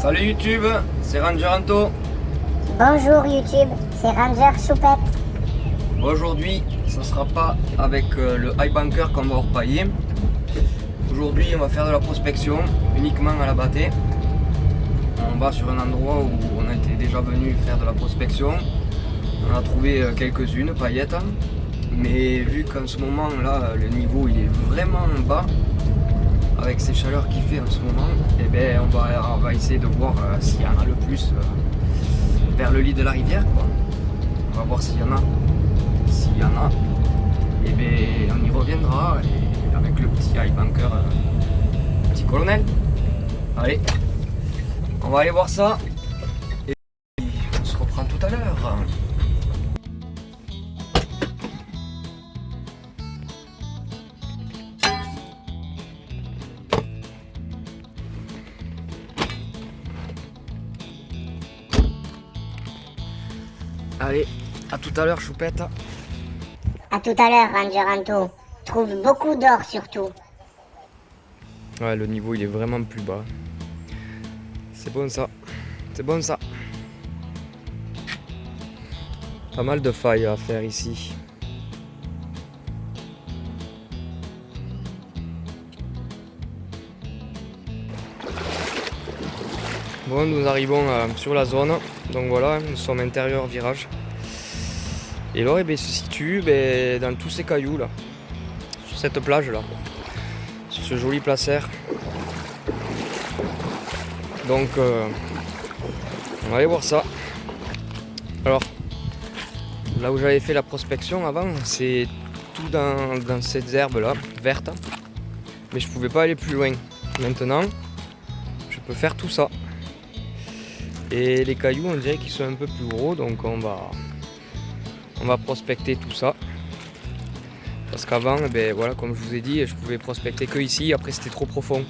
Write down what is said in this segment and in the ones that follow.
Salut YouTube, c'est Ranger Anto. Bonjour YouTube, c'est Ranger Choupette. Aujourd'hui, ça sera pas avec le high bunker qu'on va repailler. Aujourd'hui, on va faire de la prospection uniquement à la battée. On va sur un endroit où on a été déjà venu faire de la prospection. On a trouvé quelques-unes paillettes, mais vu qu'en ce moment là, le niveau il est vraiment bas, avec ces chaleurs qu'il fait en ce moment, et ben on va essayer de voir s'il y en a le plus vers le lit de la rivière, quoi. On va voir s'il y en a. S'il y en a, et ben on y reviendra et avec le petit high bunker, petit colonel. Allez, on va aller voir ça et on se reprend tout à l'heure. Allez, à tout à l'heure, Choupette. À tout à l'heure Ranger Anto. Trouve beaucoup d'or surtout. Ouais, le niveau il est vraiment plus bas. C'est bon ça. C'est bon ça. Pas mal de failles à faire ici. Bon, nous arrivons sur la zone. Donc voilà, nous sommes intérieur virage. Et l'or se situe dans tous ces cailloux là. Sur cette plage là. Sur ce joli placère. Donc on va aller voir ça. Alors là où j'avais fait la prospection avant, c'est tout dans ces herbes là, vertes. Mais je pouvais pas aller plus loin. Maintenant, je peux faire tout ça. Et les cailloux, on dirait qu'ils sont un peu plus gros, donc on va prospecter tout ça. Parce qu'avant, voilà, comme je vous ai dit, je pouvais prospecter que ici, après c'était trop profond.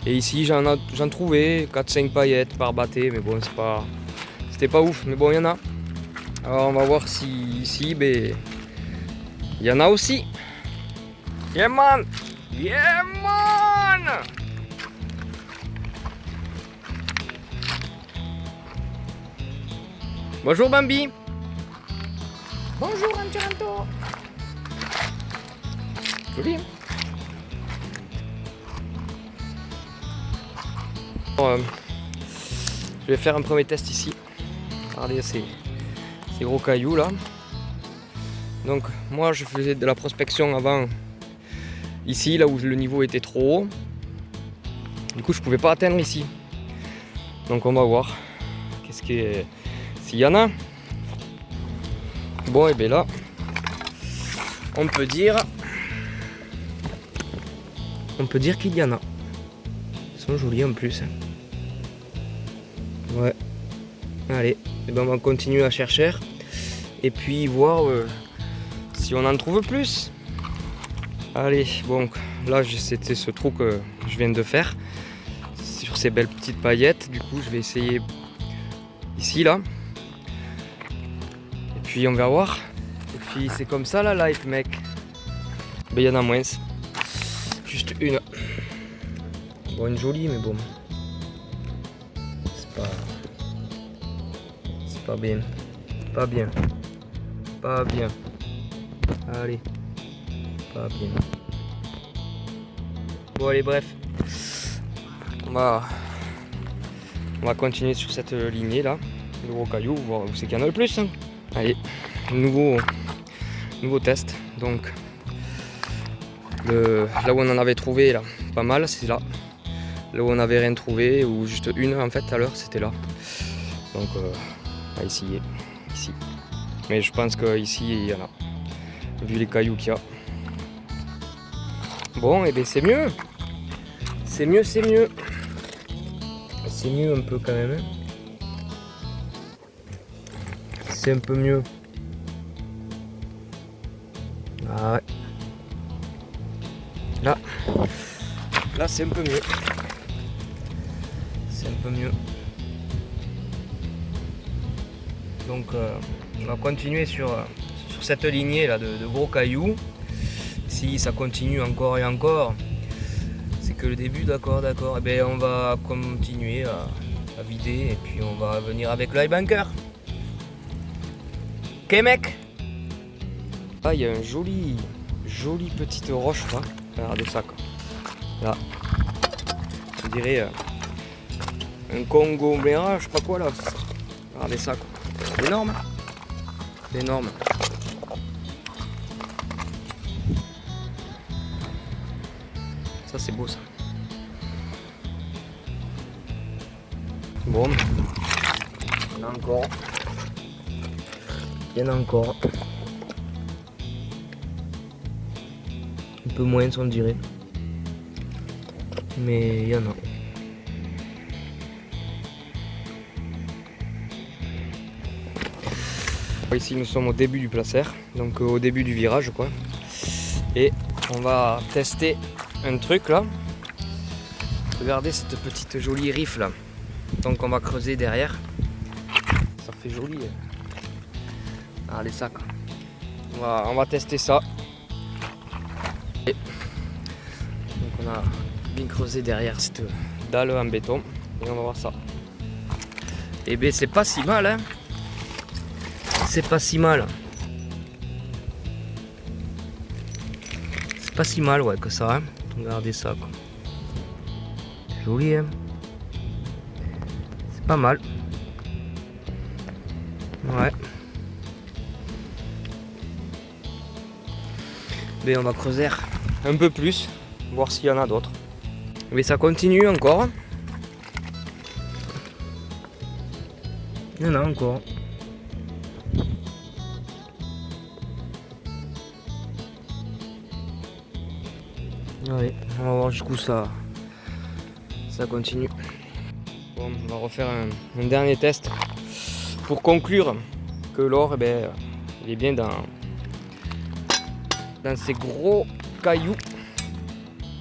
Et ici j'en trouvais 4-5 paillettes par battée, mais bon c'était pas ouf, mais bon il y en a. Alors on va voir si ici il y en a aussi. Yeah man! Yeah man! Bonjour Bambi! Bonjour Ranger Anto. Joli hein? Je vais faire un premier test ici. Regardez ces gros cailloux là. Donc moi je faisais de la prospection avant ici, là où le niveau était trop haut. Du coup je pouvais pas atteindre ici. Donc on va voir s'il y en a. Bon et bien là on peut dire qu'il y en a. Ils sont jolis en plus. Ouais. Allez, et ben on va continuer à chercher et puis voir si on en trouve plus. Allez, bon, là c'était ce trou que je viens de faire sur ces belles petites paillettes. Du coup, je vais essayer ici là. Et puis on va voir. Et puis c'est comme ça la life, mec. Ben il y en a moins. Juste une. Bon, une jolie, mais bon. C'est pas bien. Pas bien. Pas bien. Allez. Pas bien. Bon, allez, bref. On va continuer sur cette lignée là. Le gros caillou, voir où c'est qu'il y en a le plus. Hein. Allez. Nouveau test. Donc, là où on en avait trouvé, là, pas mal, c'est là. Là où on n'avait rien trouvé, ou juste une en fait, tout à l'heure, c'était là. Donc, on va essayer ici. Mais je pense qu'ici, il y en a. Vu les cailloux qu'il y a. Bon, et bien c'est mieux. C'est mieux. C'est mieux un peu quand même. Hein. C'est un peu mieux. Ah ouais. Là c'est un peu mieux. C'est un peu mieux. Donc on va continuer sur cette lignée là de gros cailloux. Si ça continue encore et encore, C'est que le début, d'accord. Eh ben, on va continuer à vider et puis on va venir avec le high bunker. Ok mec. Là il y a une jolie petite roche là. Regardez ça quoi. Là. On dirait un Congo Mera, je sais pas quoi là. Regardez ça quoi. C'est énorme. C'est énorme. Ça c'est beau ça. Bon. Il y en a encore. Il y en a encore. Un peu moins on dirait. Mais il y en a. Ici nous sommes au début du placer, donc au début du virage quoi. Et on va tester un truc là. Regardez cette petite jolie riff là. Donc on va creuser derrière. Ça fait joli. Regardez ça quoi. On va tester ça. Et donc on a bien creusé derrière cette dalle en béton. Et on va voir ça. Et ben c'est pas si mal hein. C'est pas si mal. C'est pas si mal ouais que ça hein. Regardez ça quoi. Joli hein. C'est pas mal. Ouais. Mais on va creuser un peu plus, voir s'il y en a d'autres. Mais ça continue encore. Il y en a encore. Ouais, on va voir jusqu'où ça continue. Bon, on va refaire un dernier test pour conclure que l'or, eh ben, il est bien dans ces gros cailloux.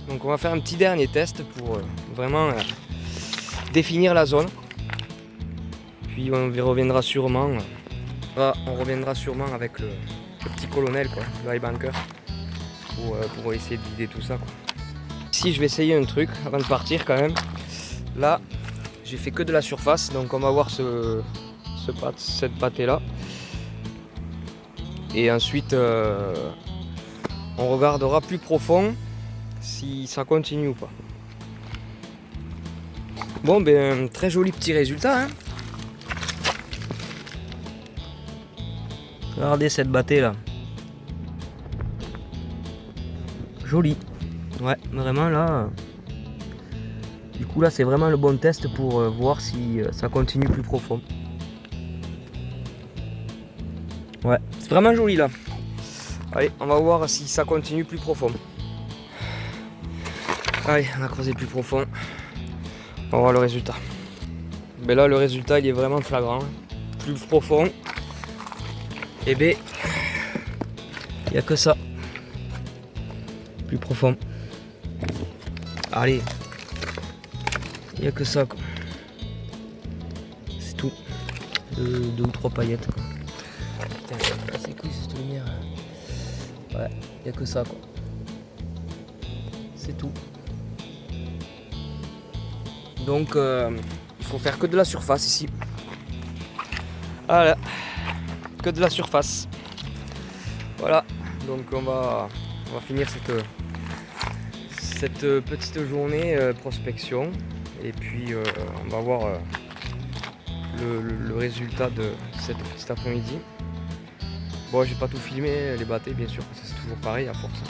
Donc on va faire un petit dernier test pour vraiment définir la zone. Puis on reviendra sûrement. On reviendra sûrement avec le petit colonel quoi, le high bunker, pour essayer de vider tout ça quoi. Ici je vais essayer un truc avant de partir quand même. Là j'ai fait que de la surface, donc on va voir cette pâtée là. Et ensuite on regardera plus profond si ça continue ou pas. Bon ben très joli petit résultat hein. Regardez cette bâtée là. Joli. Ouais vraiment là. Du coup là c'est vraiment le bon test pour voir si ça continue plus profond. Ouais c'est vraiment joli là. Allez on va voir si ça continue plus profond. Allez on a creusé plus profond. On va voir le résultat. Ben là le résultat il est vraiment flagrant. Plus profond. Et ben il n'y a que ça. Plus profond. Allez. Il n'y a que ça quoi. C'est tout. Deux ou trois paillettes quoi. Putain, c'est cool cette lumière. Ouais, il n'y a que ça quoi. C'est tout. Donc il faut faire que de la surface ici. Voilà. Que de la surface. Voilà. Donc on va finir cette petite journée prospection. Et puis on va voir le résultat de cet après-midi. Bon j'ai pas tout filmé, les bâtés bien sûr, parce que c'est toujours pareil à force.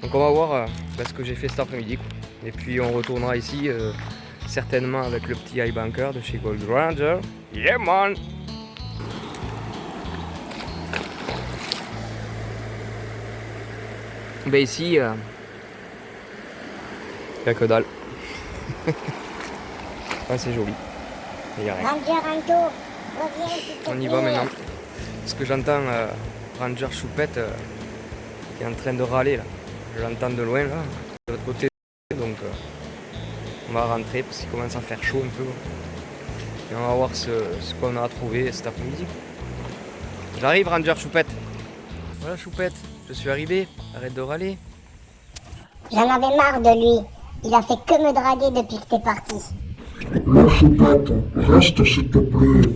Donc on va voir ce que j'ai fait cet après-midi. Et puis on retournera ici certainement avec le petit high bunker de chez Gold Ranger. Yeah man. Ben ici, il n'y a que dalle. Ouais, c'est joli. Il y a rien. Ranger Anto, reviens s'il te plaît. On y va maintenant. Parce que j'entends Ranger Choupette qui est en train de râler là. Je l'entends de loin là, de l'autre côté. Donc on va rentrer parce qu'il commence à faire chaud un peu. Et on va voir ce qu'on a trouvé cet après-midi. J'arrive Ranger Choupette. Voilà Choupette, je suis arrivé. Arrête de râler. J'en avais marre de lui. Il a fait que me draguer depuis que t'es parti. Lâche pas, reste s'il te plaît.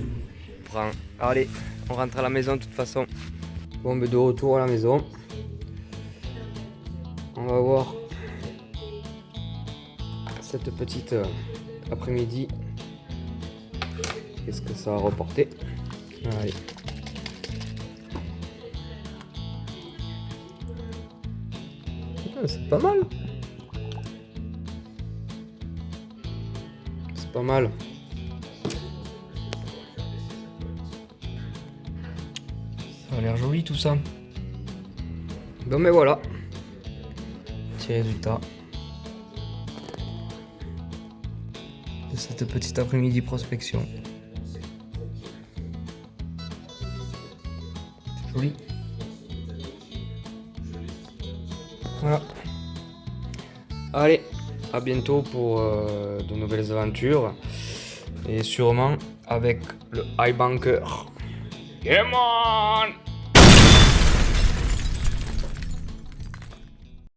Prends. Allez, on rentre à la maison de toute façon. Bon, mais de retour à la maison. On va voir cette petite après-midi. Qu'est-ce que ça a reporté? Allez. Ah, c'est pas mal. C'est pas mal. Ça a l'air joli tout ça. Bon mais voilà. Petit résultat de cette petite après-midi prospection. C'est joli. Voilà. Allez, à bientôt pour de nouvelles aventures. Et sûrement avec le iBanker. Come on!